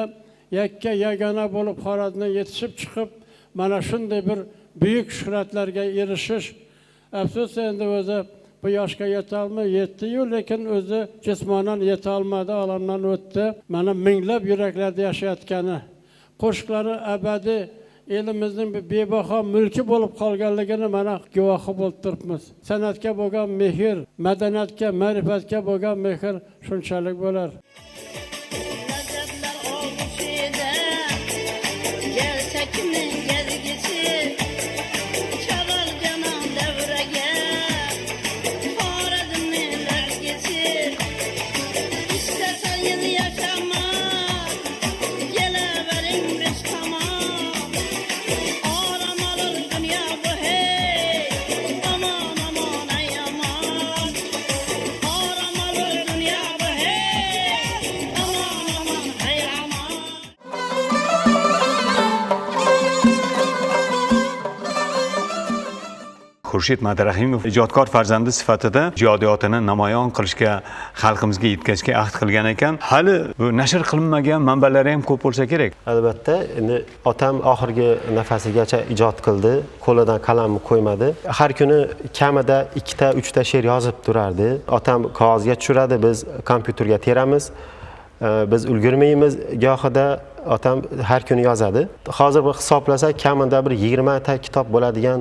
yakka yagona bo'lib Xorazmdan yetishib chiqib, mana shunday bir buyuk shuhratlarga erishish, afsus endi o'zi bu yoshga yetdi-yu, lekin o'zi jismonan yeta olmadi, olamdan o'tdi. Mana minglab yuraklarda yashayotgani, qo'shiqlari abadiy elimizning bebaho mulki bo'lib qolganligini mana guvohi bo'lib turibmiz. San'atga bo'lgan mehr, madaniyatga, ma'rifatga bo'lgan mehr shunchalik bo'lar. Xurshid Madrahimov ijodkor farzandi sifatida ijodiyotini namoyon qilishga, xalqimizga yetkazishga ahd qilgan ekan. Hali bu nashr qilinmagan manbalari ham ko'p bo'lsa kerak. Albatta, endi otam oxirgi nafasigacha ijod qildi, qo'lidan qalamni qo'ymadi. Har kuni kamida 2 ta she'r yozib turardi. Otam qog'ozga tushiradi, biz kompyuterga teramiz. Biz ulgurmaymiz, gohida otam har kuni yozadi. Hozir bir hisoblasak, kamida bir 20 ta kitob bo'ladigan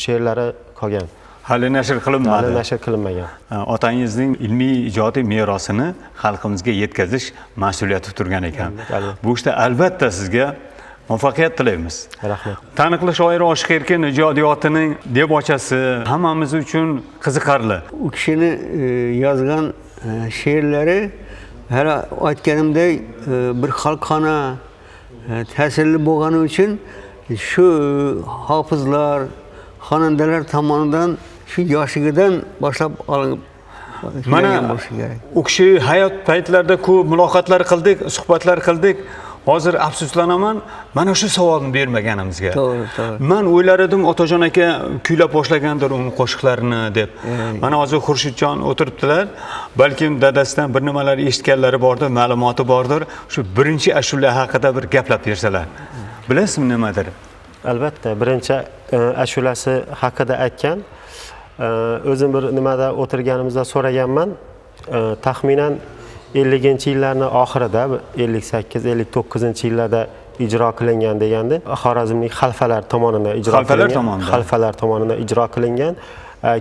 she'rlari qolgan. Hali nashr qilinmadi. Hali nashr qilinmagan. Otangizning ilmiy ijodiy merosini xalqimizga yetkazish mas'uliyati turgan ekan. Bu ishda albatta sizga muvaffaqiyat tilaymiz. Rahmat. Taniqli shoir Oshiq Erkin ijodiyotining debochasi hammamiz uchun qiziqarli. U kishini yozgan she'rlari hali aytganimdek bir xalqona ta'sirli bo'lgani uchun shu hofizlar, xonandalar tomonidan shu yoshligidan boshlab olinib mana u kishi hayot paytlarida ko'p muloqotlar qildik, suhbatlar qildik. Hozir afsuslanaman, mana shu savolni bermaganimizga. To'g'ri. Men o'ylar edim, Otajon aka kuylab boshlagandir uning qo'shiqlarini deb. Mana hozir Xurshidjon o'tiribdilar. Balkim dadasidan bir nimalar eshitganlari bordir, ma'lumoti bordir. Shu birinchi ashula haqida bir gaplab bersalar. Bilasizmi nimadir? Albatta, birinchi ashulasi haqida aytgan. O'zim bir nimada o'tirganimizda so'raganman. Taxminan 50-yillarning oxirida, 58-59-yillarda ijro qilingan degandi. Xorazmlik xalfalar tomonidan ijro qilingan. Xalfalar tomonidan ijro qilingan.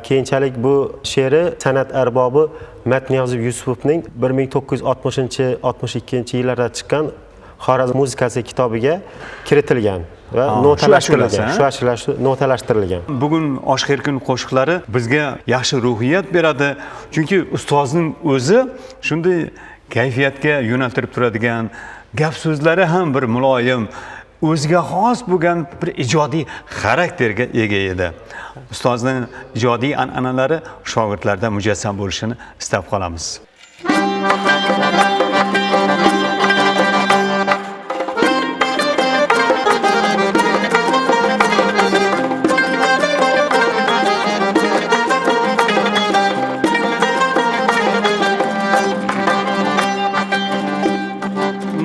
Keyinchalik bu she'ri san'at arbobi Matniyozov Yusupovning 1960-62-yillarda chiqqan Xorazm muzikasi kitobiga kiritilgan va notalashtirilgan. Shu ashulalar notalashtirilgan. Bugun Oshiq Erkin qo'shiqlari bizga yaxshi ruhiyat beradi. Chunki ustozning o'zi shunday kayfiyatga yo'naltirib turadigan, gap so'zlari ham bir muloyim, o'ziga xos bo'lgan bir ijodiy xarakterga ega edi. Ustozning ijodiy an'analari shogirdlarda mujassam bo'lishini istab qolamiz.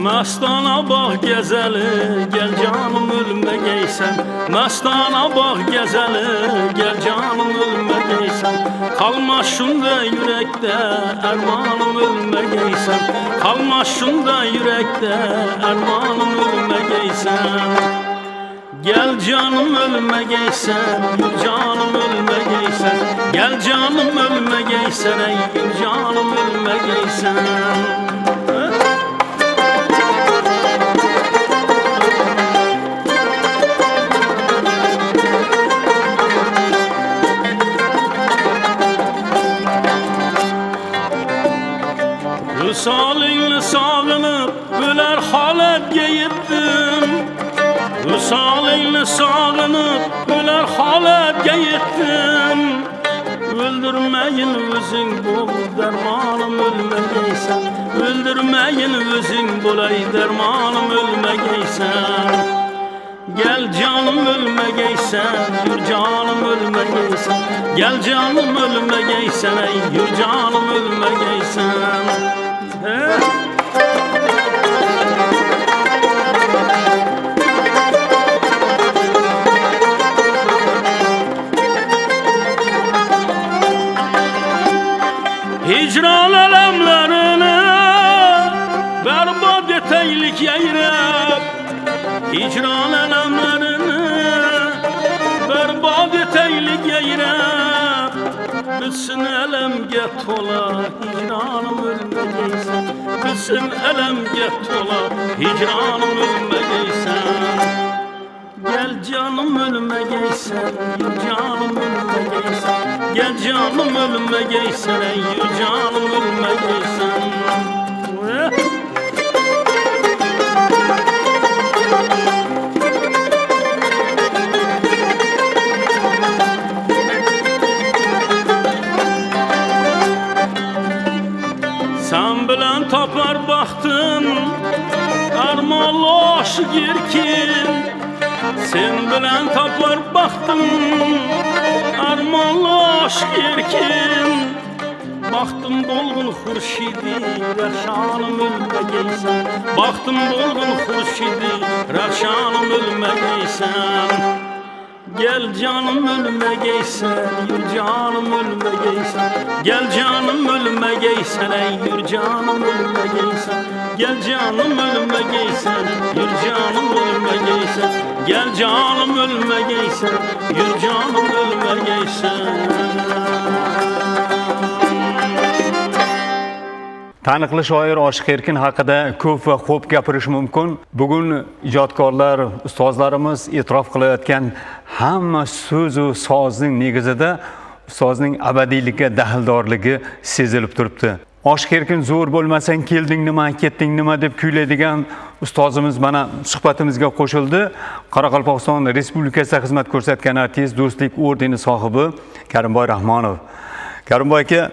Mastana bak gezeli, gel canım ölme geysen. Mastana bak gezeli, gel canım ölme geysen. Kalma şunda yürekte, ermanım ölme geysen. Kalma şunda yürekte, ermanım ölme geysen. Gel canım ölme geysen, yürü canım ölme geysen. Gel canım ölme geysen, ey yürü canım ölme geysen. Vüsalınla sağınıp öler haletge yettim. Vüsalınla sağınıp öler haletge yettim. Öldürmeyin özün bul dermanım ölme geysen. Öldürmeyin özün bulay dermanım ölme geysen. Gel canım ölme geysen, yürü canım ölme geysen. Gel canım ölme geysen, ey yürü canım ölme geysen. Hicran elemlerini berbat eteylik yeyrep. Hicran elemlerini berbat eteylik yeyrep. Bitsin elem get ola, hicranım ölme geysen. Bitsin elem get ola, hicranım ölme geysen. Gel canım ölme geysen, yürü canım ölme geysen. Gel canım ölme geysen, ey yürü canım ölme geysen. Sen bilen tapar baktın, armalı aşık yerkin. Sen bilen tapar baktın, armalı aşık yerkin. Baktım dolgun hurşidi, rəşanım ölme geysen. Baktım dolgun hurşidi, rəşanım ölme geysen. Gel canım ölme geysen, yürü canım ölme geysen. Gel canım ölme geysen, ey yürü canım ölme geysen. Gel canım ölme geysen, yürü canım ölme geysen. Gel canım ölme geysen, yürü canım ölme geysen. Taniqli shoir Oshiq Erkin haqida ko'p va xo'p gapirish mumkin. Bugun ijodkorlar, ustozlarimiz e'tirof qilayotgan hamma so'z va sozning negizida ustozning abadiylikka daxldorligi sezilib turibdi. Oshiq Erkin zo'r bo'lmasang kelding nima, ketding nima deb kuylaydigan ustozimiz mana suhbatimizga qo'shildi. Qoraqalpog'iston Respublikasida xizmat ko'rsatgan artist, Do'stlik ordeni sohibi Karimboy Rahmonov. Karimboy aka,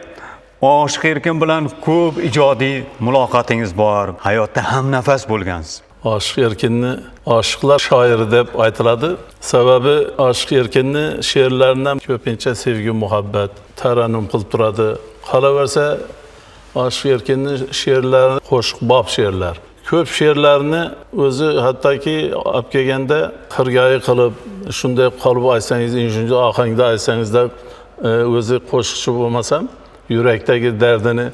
Oshiq Erkin bilan ko'p ijodiy muloqotingiz bor, hayotda ham nafas bo'lgansiz. Oshiq Erkinni oshiqlar shoiri deb aytiladi. Sababi Oshiq Erkinni she'rlaridan ko'pincha sevgi, muhabbat, tarannum qilib turadi. Qolaversa Oshiq Erkinni she'rlari qo'shiqbob she'rlar. Ko'p she'rlarni o'zi hattoki olib kelganda qirg'oyi qilib, shunday qolib aytsangiz, shunday ohangda aytsangizda o'zi qo'shiqchi bo'lmasam yurakdagi dardini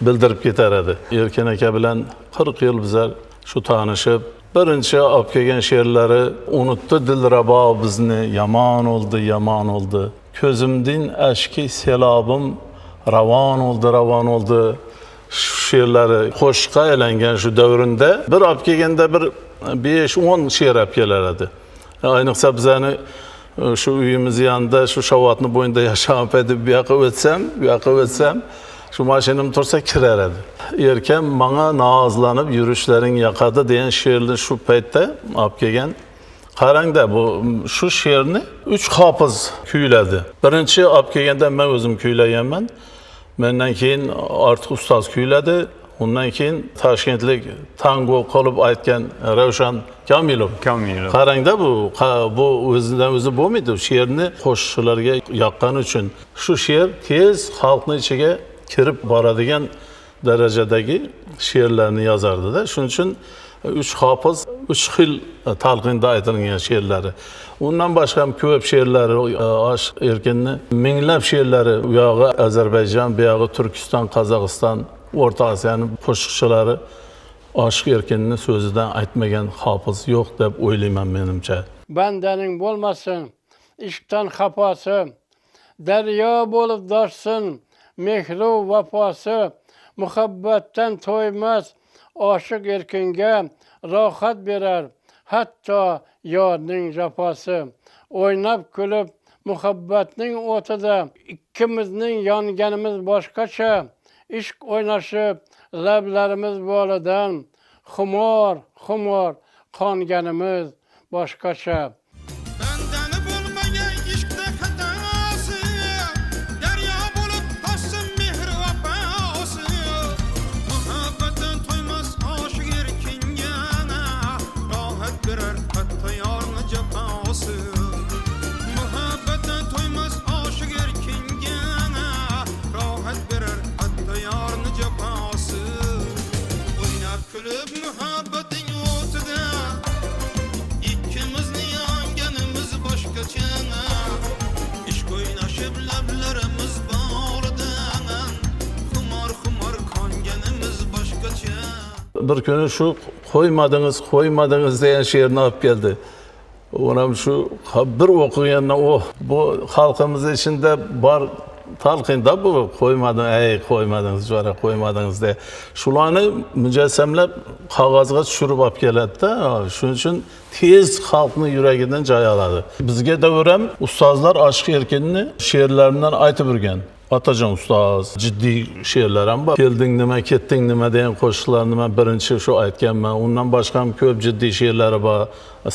bildirib ketar edi. Erkin aka bilan 40 yil bizlar shu tanishib, birinchi olib kelgan she'rlari unutdi dilrabo bizni, yomon oldu, yomon oldu. Ko'zimdan ashki selobim ravon oldu, ravon oldu. Shu she'rlari qo'shiqqa aylangan shu davrında bir olib kelganda bir 5-10 she'r olib kelar edi. Ayniqsa bizani shu uyimiz yanında, shu Shovotni bo'yida yashab edib bu yoqqa o'tsam, Shu mashinam tursa kirar edi. Erkan menga nazlanib yurishlaring yoqadi degan she'rni shu paytda olib kelgan. Qarangda bu shu she'rni 3 hofiz kuyladi. Birinchi olib kelganda men o'zim kuylaganman. Mendan keyin ortiq ustoz kuyladi. Undan keyin Toshkentlik tango qilib aytgan Ravshan Kamilov. Qarangda bu o'zidan o'zi bo'lmaydi. She'rni qo'shiqchilarga yoqqani uchun shu she'r tez xalqning ichiga kirib boradigan darajadagi she'rlarni yozardi-da. Shuning uchun 3 hofiz 3 xil talqinda aytilgan she'rlari. Undan boshqa ham ko'p she'rlari, Oshiq Erkinni minglab she'rlari, u yog'i Ozarbayjon, bu yog'i Turkiston, Qozog'iston, O'rta Osiyoning qo'shiqchilari Oshiq Erkinni so'zidan aytmagan hofiz yo'q deb o'ylayman menimcha. Bandaning bo'lmasin ishqdan xafosi, daryo bo'lib doshsin mehru vafosi, muhabbatdan to'ymas oshiq erkinga rohat berar hatto yorning jafosi. O'ynab kulib muhabbatning o'tida ikkimizning yonganimiz boshqacha, ishq o'ynashib lablarimiz boladan xumor xumor qonganimiz boshqacha. Bir kuni shu qo'ymadingiz degan she'rni olib keldi. Onam shu bir o'qigandan bu xalqimiz ichida bor talqinda bu qo'ymadingiz jora qo'ymadingiz de. Shularni mujassamlab qog'ozga tushirib olib keladi-da. Shuning uchun tez xalqning yuragidan joy oladi. Bizga davram ustozlar Oshiq Erkinni she'rlaridan aytib yurgan. Atajon ustoz, jiddiy she'rlar ham bor. Kelding nima, ketding nima degan qo'shiqlarni men birinchi shu aytganman. Undan boshqa ham ko'p jiddiy she'rlari bor.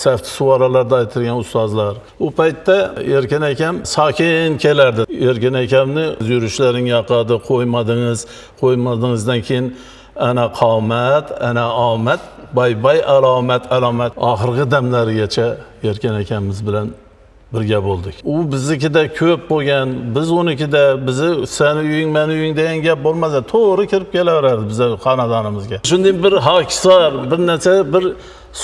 Safti suvoralarda aytilgan ustozlar. U paytda Erkin akam sokin kelardi. Erkin akamni yurishlaring yoqadi, qo'ymadingizdan keyin ana qomat, ana omad, bay alomat oxirgi damlarigacha Erkin akamiz bilan birga bo'ldik. U biznikida ko'p bo'lgan, biz unikida, bizi seni uying, meni uying degan gap bo'lmasa, to'g'ri kirib kelaverardi bizning xonadonimizga. Shunday bir hokisor, bir narsa, bir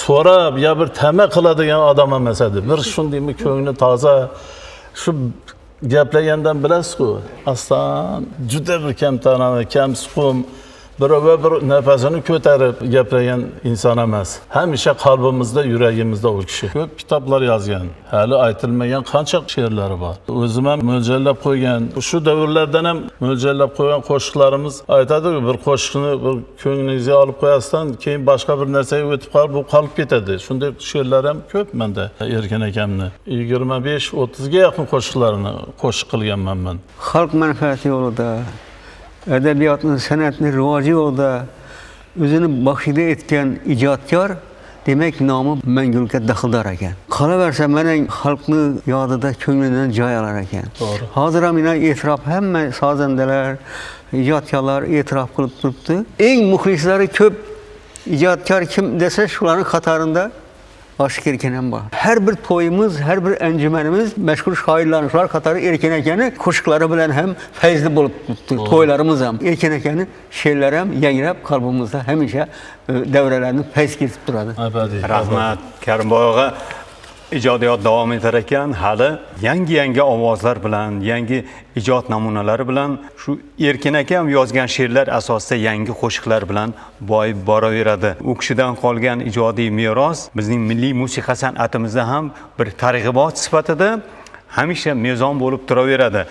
so'rab yo bir tama qiladigan odam emas edi. Bir shundaymi ko'ngli toza, shu gaplagandan bilasiz-ku, aslan juda bir kamtarona, kamsuqum, bir nafasini ko'tarib gaplagan inson emas. Hamisha qalbimizda, yuragimizda u kishi. Ko'p kitoblar yozgan, hali aytilmagan qancha she'rlari bor. O'zim ham mo'ljallab qo'ygan. Shu davrlardan ham mo'ljallab qo'ygan qo'shiqlarimiz aytadi-ku, bir qo'shiqni bir ko'nglingizga olib qo'yasizdan, keyin boshqa bir narsaga o'tib qolib, u qolib ketadi. Shunday she'rlar ham ko'p menda. Erkin akamni 25-30 ga yaqin qo'shiqlarini qo'shiq qilganman men. Xalq manfaati yo'lida, adabiyotning, san'atning rivoji yo'lida o'zini baxshida etgan ijodkor, demak nomi mangulikka daxldor ekan. Qolaversa mening xalqni yodida ko'nglidan joy olar ekan. To'g'ri. Hozir ham e'tirof, hamma sozandalar, ijodkorlar e'tirof qilib turibdi. Eng muxlislari ko'p ijodkor kim desa, shularning qatorida Oshiq Erkin ham bor. Har bir to'yimiz, har bir anjumanimiz mashhur shoirlarning shular qatori Erkin akani qo'shiqlari bilan ham fayzli bo'lib turibdi. To'ylarimiz ham Erkin akani she'rlari ham yangrab qalbimizda hamisha davralarni fayz kiritib turadi. Rahmat Karimboy og'a. Ijodiyot davom etar ekan, hali yangi ovozlar bilan, yangi ijod namunalari bilan shu Erkin akam yozgan she'rlar asosida yangi qo'shiqlar bilan boyib boraveradi. U kishidan qolgan ijodiy meros bizning milliy musiqa san'atimizda ham bir targ'ibot sifatida hamisha mezon bo'lib turaveradi.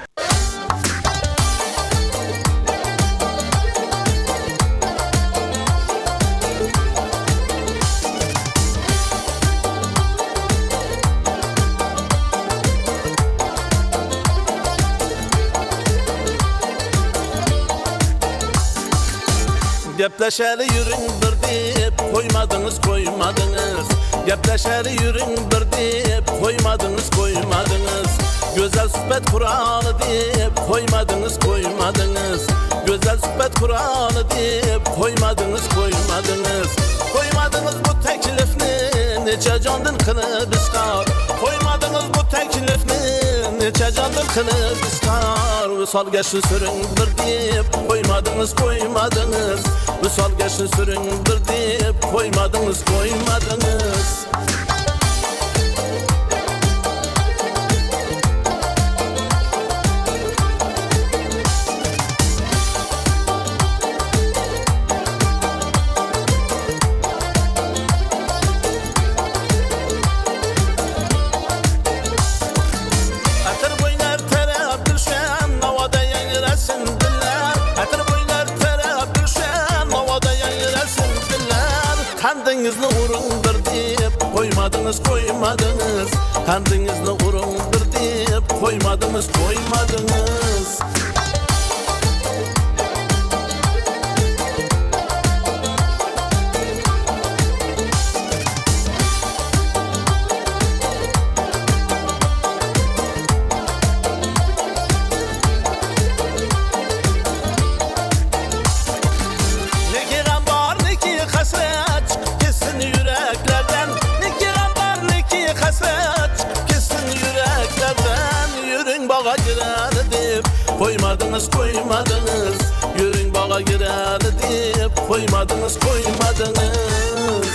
Gepleşeli yürün bir deyip koymadınız koymadınız. Gepleşeli yürün bir deyip koymadınız koymadınız. Güzel sohbet kuralı deyip koymadınız koymadınız. Güzel sohbet kuralı deyip koymadınız koymadınız. Koymadınız bu teklifni neçe candan kılıp iskar. Koymadınız bu teklifni neçe candan kılıp iskar. Vüsal geçti süründür deyip koymadınız koymadınız. Vüsal geçti süründür deyip koymadınız koymadınız. Kandınızlı urundur deyip koymadınız koymadınız. Kandınızlı urundur deyip koymadınız koymadınız. Bağa girer deyip koymadınız koymadınız. Yürün bağa girer deyip koymadınız koymadınız.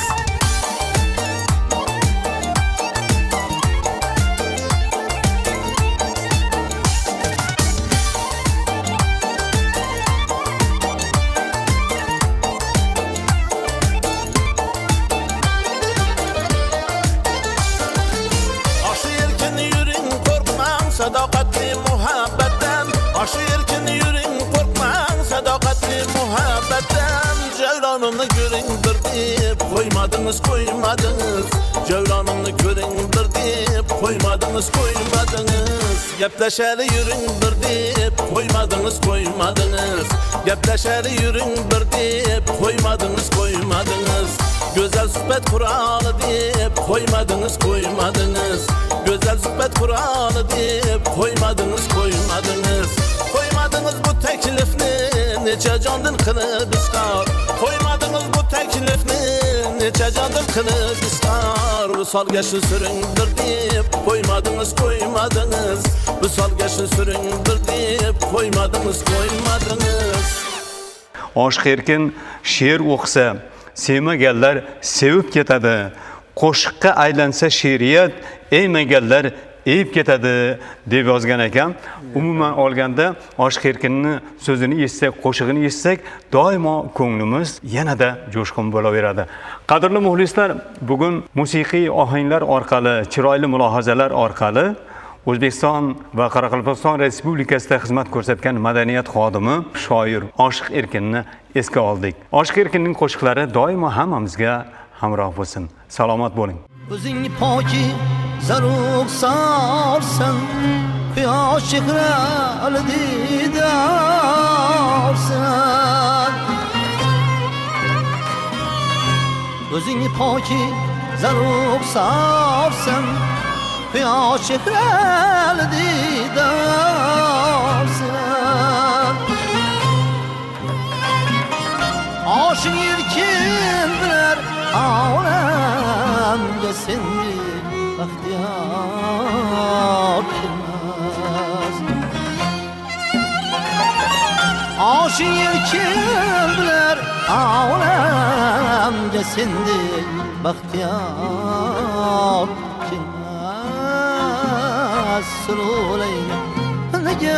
Aşı yerken yürün korkmam sadakatli muhabbetten. Aşı yerken yürün korkmam sadakatli muhabbetten. Cevranımı göründür deyip koymadınız koymadınız. Cevranımı göründür deyip koymadınız koymadınız. Gepleşeli yüründür deyip koymadınız koymadınız. Gepleşeli yüründür deyip koymadınız koymadınız. Güzel sohbet kuralı deyip koymadınız koymadınız. Güzel sohbet kuralı deyip koymadınız koymadınız. Koymadınız bu teklifni neçe candan kılıp iskar. Koymadınız bu teklifni neçe candan kılıp iskar. Vüsal geçti süründür deyip koymadınız koymadınız. Vüsal geçti süründür deyip koymadınız koymadınız. Aşk erkin she'r o'qisa sevmaganlar sevib ketadi. Qo'shiqqa aylansa she'riyat eymaganlar eyib ketadi deb yozgan ekan. Umuman olganda Aşk erkinni so'zini eshitsak, qo'shig'ini eshitsak, doimo ko'nglimiz yanada jo'shqin bo'laveradi. Qadrli muxlislar, bugun musiqiy ohanglar orqali, chiroyli mulohazalar orqali O'zbekiston va Qoraqalpog'iston Respublikasida xizmat ko'rsatgan madaniyat xodimi, shoir Aşk erkinni esga oldik. Aşk erkinning qo'shiqlari doimo hammamizga hamroh bo'lsin. Salomat bo'ling. O'zingni poki zaruq sarsan, quyosh chehrali didorsan. O'zingni poki zaruq sarsan, quyosh chehrali didorsan. Oshing erkin bilar olamga sendi baxtiyor kelmas. Oshing erkin bilar olamga sendi baxtiyor kelmas. Sulolay nigar